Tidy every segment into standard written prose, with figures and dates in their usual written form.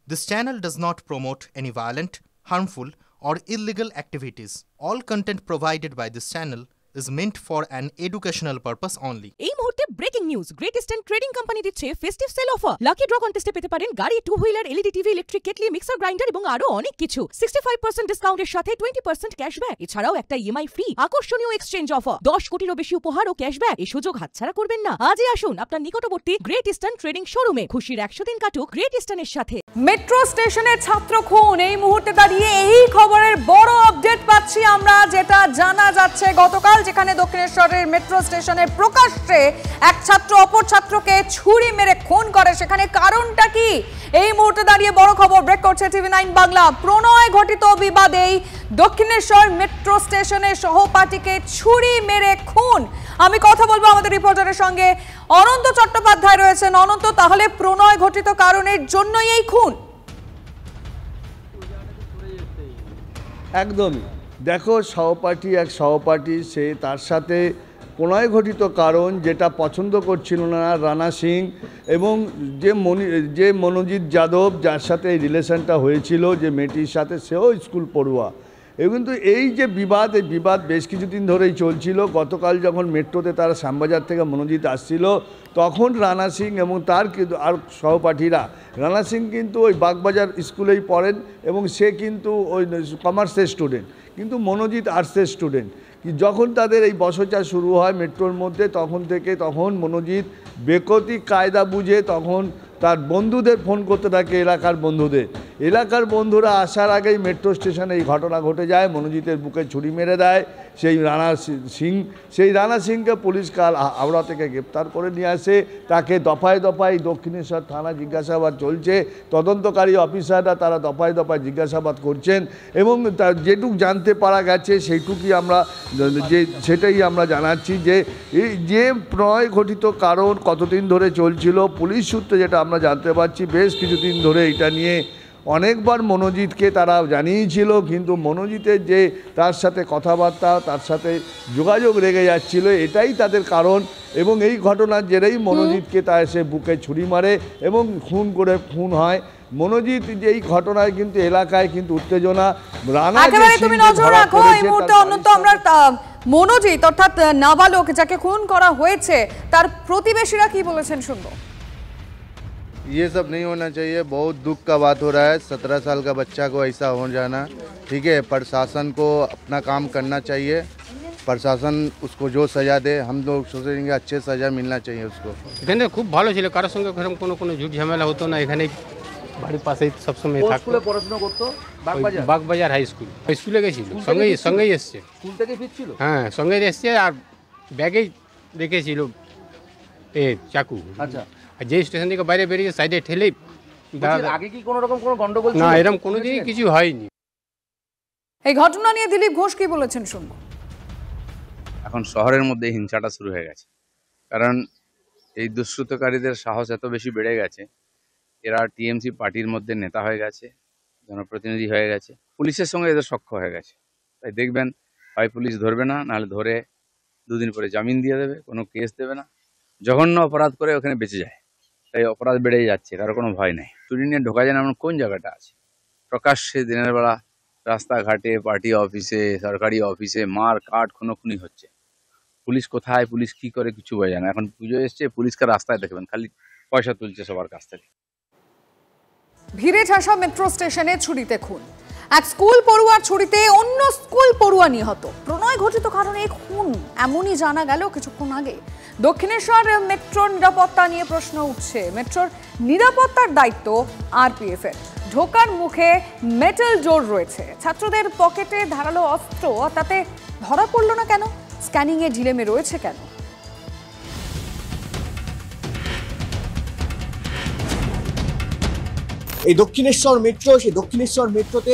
This channel does not promote any violent, harmful, or illegal activities. All content provided by this channel is meant for an educational purpose only. এই মুহূর্তে breaking news, Great Eastern Trading company দিচ্ছে festive sale offer. Lucky draw কন্টেস্টে পেতে পারেন গাড়ি, two wheeler, LED TV, electric kettle, mixer grinder এবং আরো অনেক কিছু। 65% ডিসকাউন্টের সাথে 20% ক্যাশব্যাক, এছাড়াও একটা ইএমআই ফ্রি, আকর্ষণীয় এক্সচেঞ্জ অফার, 10 কোটিরও বেশি উপহার ও ক্যাশব্যাক। এই সুযোগ হাতছাড়া করবেন না। আজই আসুন আপনার নিকটবর্তী গ্রেট ইস্টার্ন ট্রেডিং শোরুমে। খুশির 100 দিন কাটুক গ্রেট ইস্টার্নের সাথে। মেট্রো স্টেশনের ছাত্র খুন, এই মুহূর্তে দাঁড়িয়ে এই খবরের বড় আপডেট পাচ্ছি আমরা, যেটা জানা যাচ্ছে গতকাল যেখানে দক্ষিণেশ্বরের মেট্রো স্টেশনে প্রকাশ্যে এক ছাত্র অপর ছাত্রকে ছুরি মেরে খুন করে, সেখানে কারণটা কি? এই মুহূর্তে দাঁড়িয়ে বড় খবর ব্রেক করছে টিভি9 বাংলা। প্রণয় ঘটিত বিবাদেই দক্ষিণেশ্বর মেট্রো স্টেশনে সহপাঠীকে ছুরি মেরে খুন। আমি কথা বলবো আমাদের রিপোর্টারের সঙ্গে, অনন্ত চট্টোপাধ্যায় রয়েছেন। অনন্ত, তাহলে প্রণয় ঘটিত কারণের জন্যই এই খুন? একদমই, দেখো এক সহপাঠী, সে তার সাথে প্রণয় ঘটিত কারণ যেটা পছন্দ করছিল না রানা সিং এবং যে মনোজিৎ যাদব, যার সাথে এই রিলেশনটা হয়েছিল যে মেয়েটির সাথে, সেও স্কুল পড়ুয়া। কিন্তু এই যে বিবাদ, এই বিবাদ বেশ কিছুদিন ধরেই চলছিল। গতকাল যখন মেট্রোতে তারা শ্যামবাজার থেকে মনোজিৎ আসছিল, তখন রানা সিং এবং তার আর সহপাঠীরা, রানা সিং কিন্তু ওই বাগবাজার স্কুলেই পড়েন এবং সে কিন্তু ওই কমার্সের স্টুডেন্ট, কিন্তু মনোজিৎ আর্টসের স্টুডেন্ট। যখন তাদের এই বচসা শুরু হয় মেট্রোর মধ্যে, তখন মনোজিৎ বেকতিক কায়দা বুঝে তখন তার বন্ধুদের ফোন করতে থাকে, এলাকার বন্ধুরা আসার আগেই মেট্রো স্টেশনে এই ঘটনা ঘটে যায়। মনোজিতের বুকে ছুরি মেরে দেয় সেই রানা সিংকে পুলিশ কাল হাওড়া থেকে গ্রেপ্তার করে নিয়ে আসে। তাকে দফায় দফায় দক্ষিণেশ্বর থানা জিজ্ঞাসাবাদ চলছে, তদন্তকারী অফিসাররা তারা দফায় দফায় জিজ্ঞাসাবাদ করছেন এবং যেটুক জানতে পারা গেছে সেটাই আমরা জানাচ্ছি যে প্রণয় ঘটিত কারণ কতদিন ধরে চলছিল। পুলিশ সূত্রে যেটা আমরা জানতে পারছি, বেশ কিছুদিন ধরে এটা নিয়ে অনেকবার মনোজিৎকে তারা জানিয়েছিল, কিন্তু মনোজিতের যে তার সাথে কথাবার্তা, তার সাথে যোগাযোগ রেগে যাচ্ছিল, এটাই তাদের কারণ। এবং এই ঘটনার জেরেই মনোজিৎকে তা এসে বুকে ছুরি মারে এবং খুন হয়। মনোজিৎ যে এই ঘটনায় কিন্তু এলাকায় কিন্তু উত্তেজনা। তুমি নজর রাখো এই মুহূর্তে। অনন্ত, আমরা মনোজিৎ অর্থাৎ নাবালক যাকে খুন করা হয়েছে, তার প্রতিবেশীরা কি বলেছেন শুনবো। ये सब नहीं होना चाहिए, बहुत दुख का बात हो रहा है। 17 साल का बच्चा को ऐसा हो जाना, ठीक है। प्रशासन को अपना काम करना चाहिए, प्रशासन उसको जो सज़ा दे, हम लोग सोचेंगे अच्छे सज़ा मिलना चाहिए उसको। এখানে খুব ভালো ছিল, কারোর সঙ্গে কোনো ঝুট ঝামেলা হতো না। এখানে বাড়ির পাশেই সবসময় থাকতো। পড়াশোনা করতো বাগবাজার হাই স্কুলে গেছিল, সঙ্গেই এসছে। স্কুল থেকে ফিরছিল? হ্যাঁ, সঙ্গেই এসছে, আর ব্যাগেই রেখেছিল চাকু। আচ্ছা, আর যে স্টেশন থেকে বাইরে বেরিয়ে সাইডে ঠেলে। আগে কি কোনো রকম কোনো গন্ডগোল? না, এরকম কোনোদিনই কিছু হয়নি। এই ঘটনা নিয়ে দিলীপ ঘোষ কি বলেছেন শুনবো। এখন শহরের মধ্যে হিংসাটা শুরু হয়ে গেছে, কারণ এই দুষ্কৃতকারীদের সাহস এত বেশি বেড়ে গেছে। এরা টিএমসি পার্টির মধ্যে নেতা হয়ে গেছে, জনপ্রতিনিধি হয়ে গেছে, পুলিশের সঙ্গে এদের সখ্য হয়ে গেছে। তাই দেখবেন, হয় পুলিশ ধরবে না, নাহলে ধরে দুদিন পরে জামিন দিয়ে দেবে, কোনো কেস দেবে না, জঘন্য অপরাধ করে ওখানে বেঁচে যায়। তাই অপরাধ বেড়েই যাচ্ছে, কারো কোনো ভয় নেই। চুরি নিয়ে ঢোকা যায় না এমন কোন জায়গাটা আছে? প্রকাশ্যে দিনের বেলা রাস্তাঘাটে, পার্টি অফিসে, সরকারি অফিসে মার কাট খুনোখুনি হচ্ছে। পুলিশ কোথায়, পুলিশ কি করে, কিছু বোঝা যায় না। এখন পুজো এসছে, পুলিশকে রাস্তায় দেখবেন খালি পয়সা তুলছে সবার কাছ থেকে। ভিড়ে ঠাসা মেট্রো স্টেশনে ছুরিতে খুন, এক স্কুল পড়ুয়ার ছুরিতে অন্য স্কুল পড়ুয়া নিহত। প্রণয় ঘটিত কারণে খুন এমনই জানা গেল কিছুক্ষণ আগে। দক্ষিণেশ্বর মেট্রোর নিরাপত্তা নিয়ে প্রশ্ন উঠছে। মেট্রোর নিরাপত্তার দায়িত্ব আরপিএফ এর। ঢোকার মুখে মেটাল ডোর রয়েছে, ছাত্রদের পকেটে ধারালো অস্ত্র, তাতে ধরা পড়ল না কেন? স্ক্যানিং এ ঢিলেমে রয়েছে কেন? এই দক্ষিণেশ্বর মেট্রো, সেই দক্ষিণেশ্বর মেট্রোতে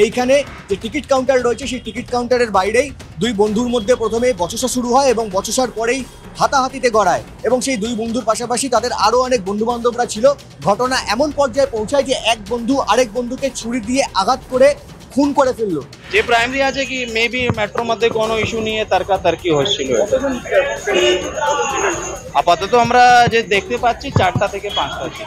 এইখানে যে টিকিট কাউন্টার রয়েছে, সেই টিকিট কাউন্টারের বাইরেই দুই বন্ধুর মধ্যে প্রথমে বচসা শুরু হয় এবং বচসার পরেই হাতাহাতিতে গড়ায় এবং সেই দুই বন্ধুর পাশাপাশি তাদের আরও অনেক বন্ধু বান্ধবরা ছিল। ঘটনা এমন পর্যায়ে পৌঁছায় যে এক বন্ধু আরেক বন্ধুকে ছুরি দিয়ে আঘাত করে খুন করে ফেললো। যে প্রাইমারি আছে কি মেবি মেট্রোর মধ্যে কোনো ইস্যু নিয়ে তর্কাতর্কি হচ্ছিল। আপাতত আমরা যে দেখতে পাচ্ছি 4টা থেকে 5টা।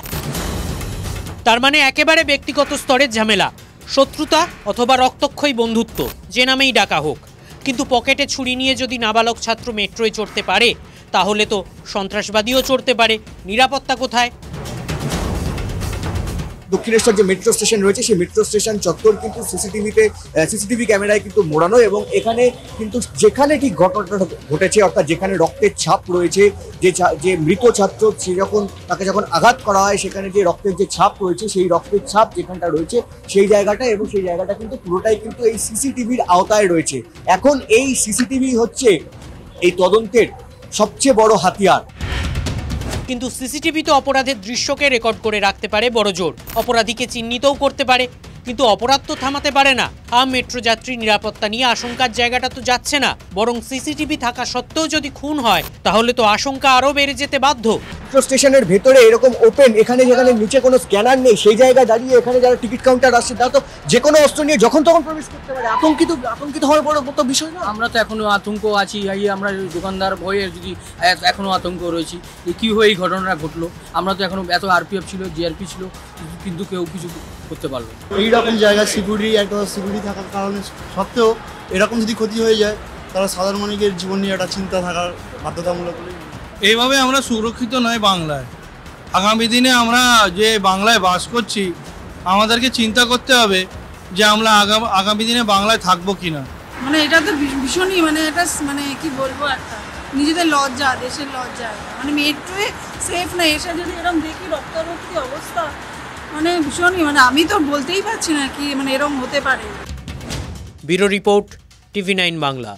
তার মানে একেবারে ব্যক্তিগত স্তরের ঝামেলা, শত্রুতা অথবা রক্তক্ষয়ী বন্ধুত্ব, যে নামেই ডাকা হোক। কিন্তু পকেটে ছুরি নিয়ে যদি নাবালক ছাত্র মেট্রোয় চড়তে পারে, তাহলে তো সন্ত্রাসবাদীও চড়তে পারে। নিরাপত্তা কোথায়? দক্ষিণেশ্বর যে মেট্রো স্টেশন রয়েছে সেই মেট্রো স্টেশন চত্বর কিন্তু সিসিটিভি ক্যামেরায় কিন্তু মোড়ানো, এবং এখানে কিন্তু যেখানে ঠিক ঘটনাটা ঘটেছে, অর্থাৎ যেখানে রক্তের ছাপ রয়েছে, যে মৃত ছাত্র সে তাকে যখন আঘাত করা হয় সেখানে যে রক্তের যে ছাপ রয়েছে, সেই রক্তের ছাপ যেখানটা রয়েছে সেই জায়গাটা, এবং সেই জায়গাটা কিন্তু পুরোটাই কিন্তু এই সিসিটিভির আওতায় রয়েছে। এখন এই সিসিটিভি হচ্ছে এই তদন্তের সবচেয়ে বড় হাতিয়ার। কিন্তু সিসিটিভি তো অপরাধের দৃশ্যকে রেকর্ড করে রাখতে পারে বড় জোর, অপরাধীকে চিহ্নিতও করতে পারে, কিন্তু অপরাধ তো থামাতে পারে না। মেট্রো যাত্রী নিরাপত্তা নিয়ে আশঙ্কার জায়গাটা তো যাচ্ছে না, বরং সিসিটিভি থাকা সত্ত্বেও যদি খুন হয় তাহলে তো আশঙ্কা আরো বেড়ে যেতে বাধ্য। মেট্রো স্টেশনের ভেতরে এরকম ওপেন, এখানে যেখানে নিচে কোনো স্ক্যানার নেই, সেই জায়গায় দাঁড়িয়ে এখানে যারা টিকিট কাউন্টার আসছে তারা তো যে কোনো অস্ত্র নিয়ে যখন তখন প্রবেশ করতে পারে। আতঙ্কিত হওয়ার বড় মতো বিষয় না? আমরা তো এখনো আতঙ্ক আছি, আমরা দোকানদার ভয়ে যদি এখনো আতঙ্ক রয়েছি যে কী হয়ে এই ঘটনাটা ঘটলো। আমরা তো এখনো এত আরপিএফ ছিল, জিআরপি ছিল, কিন্তু কেউ কিছু করতে পারলো। এইরকম জায়গায় সিকিউরিটি থাকার কারণে সত্ত্বেও এরকম যদি ক্ষতি হয়ে যায়, তারা সাধারণ মানুষের জীবন নিয়ে একটা চিন্তা থাকার বাধ্যতামূলক। এইভাবে আমরা সুরক্ষিত নয় বাংলায়। আগামী দিনে আমরা যে বাংলায় বাস করছি, আমাদেরকে চিন্তা করতে হবে যে আমরা আগামী দিনে বাংলায় থাকবো কিনা। মানে এটা তো ভীষণই এটা কি বলবো, একটা নিজেদের লজ্জা, দেশের লজ্জা। মেট্রোয়ে সেফ না, এসে যদি এরকম দেখি রক্তারক্তি অবস্থা, ভীষণই আমি তো বলতেই পারছি না কি এরকম হতে পারে। Bureau report, TV9 Bangla.